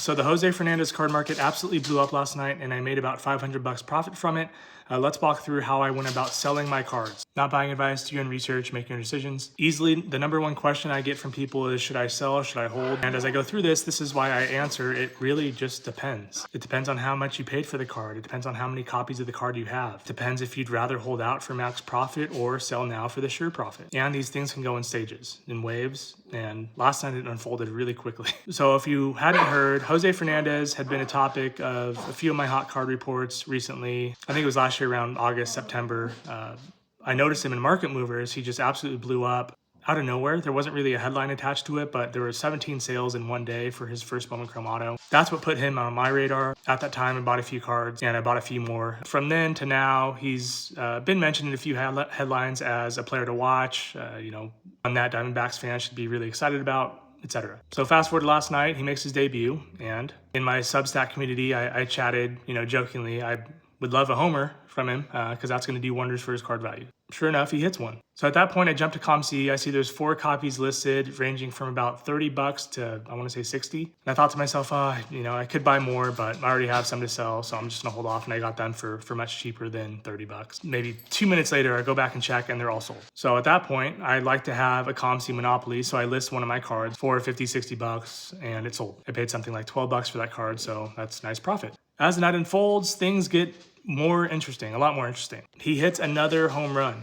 So the Jose Fernandez card market absolutely blew up last night and I made about 500 bucks profit from it. Let's walk through how I went about selling my cards. Not buying advice, doing research, making your decisions. Easily, the number one question I get from people is, should I sell, should I hold? And as I go through this is why I answer, it really just depends. It depends on how much you paid for the card. It depends on how many copies of the card you have. It depends if you'd rather hold out for max profit or sell now for the sure profit. And these things can go in stages, in waves. And last night it unfolded really quickly. So if you hadn't heard, Jose Fernandez had been a topic of a few of my hot card reports recently. I think it was last year around August, September. I noticed him in market movers. He just absolutely blew up out of nowhere. There wasn't really a headline attached to it, but there were 17 sales in one day for his first Bowman Chrome Auto. That's what put him on my radar. At that time, I bought a few cards and I bought a few more. From then to now, he's been mentioned in a few headlines as a player to watch, one that Diamondbacks fans should be really excited about, etc. So fast forward to last night, he makes his debut, and in my Substack community, I chatted, jokingly, I would love a homer from him because that's going to do wonders for his card value. Sure enough, he hits one. So at that point, I jumped to ComC. I see there's 4 copies listed, ranging from about 30 bucks to, I want to say 60. And I thought to myself, I could buy more, but I already have some to sell, so I'm just going to hold off. And I got them for much cheaper than 30 bucks. Maybe 2 minutes later, I go back and check, and they're all sold. So at that point, I'd like to have a ComC monopoly, so I list one of my cards for 50, 60 bucks, and it's sold. I paid something like 12 bucks for that card, so that's nice profit. As the night unfolds, things get more interesting, a lot more interesting. He hits another home run,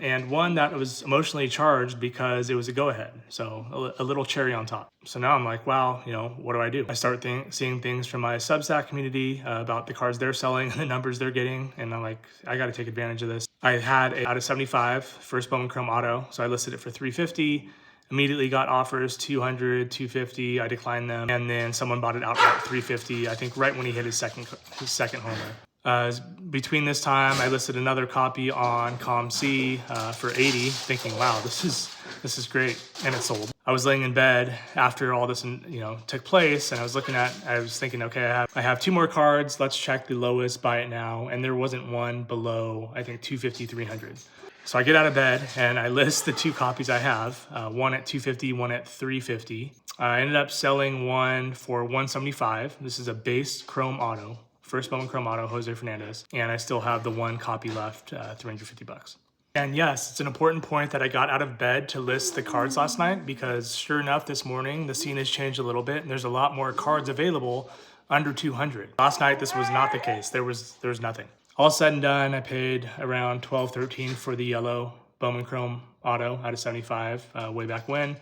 and one that was emotionally charged because it was a go-ahead, so a little cherry on top. So now I'm like, wow, what do? I start seeing things from my Substack community about the cards they're selling and the numbers they're getting, and I'm like, I got to take advantage of this. I had a out of 75 first Bowman Chrome Auto, so I listed it for $350. Immediately got offers, $200, $250. I declined them, and then someone bought it outright $350. I think right when he hit his second homer. Between this time, I listed another copy on ComC for $80, thinking, wow, this is great, and it sold. I was laying in bed after all this, took place, and I was thinking, okay, I have 2 more cards. Let's check the lowest, buy it now, and there wasn't one below, I think, $250, $300. So I get out of bed and I list the 2 copies I have, one at $250, one at $350. I ended up selling one for $175. This is a base Chrome Auto. First Bowman Chrome Auto, Jose Fernandez, and I still have the 1 copy left, 350 bucks. And yes, it's an important point that I got out of bed to list the cards last night, because sure enough, this morning, the scene has changed a little bit and there's a lot more cards available under 200. Last night, this was not the case. There was nothing. All said and done, I paid around $12, $13 for the yellow Bowman Chrome Auto out of 75 way back when.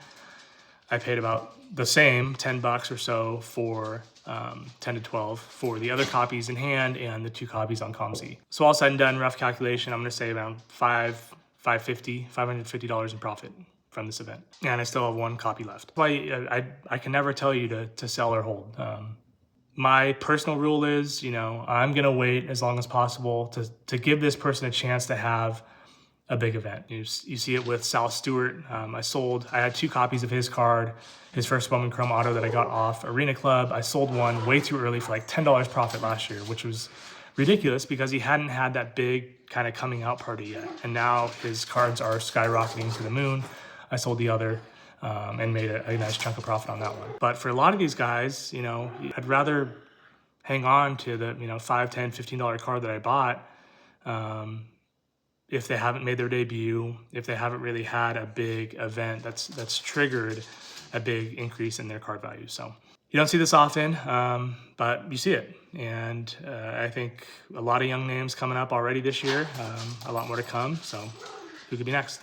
I paid about the same, 10 bucks or so for 10 to 12 for the other copies in hand and the 2 copies on ComC. So all said and done, rough calculation, I'm going to say around $550 in profit from this event. And I still have 1 copy left. I can never tell you to sell or hold. My personal rule is, I'm going to wait as long as possible to give this person a chance to have a big event. You see it with Sal Stewart. I had 2 copies of his card, his first Bowman Chrome Auto that I got off Arena Club. I sold one way too early for like $10 profit last year, which was ridiculous because he hadn't had that big kind of coming out party yet. And now his cards are skyrocketing to the moon. I sold the other and made a nice chunk of profit on that one. But for a lot of these guys, I'd rather hang on to the, $5, $10, $15 card that I bought, if they haven't made their debut, if they haven't really had a big event that's triggered a big increase in their card value. So you don't see this often, but you see it. And I think a lot of young names coming up already this year, a lot more to come. So who could be next?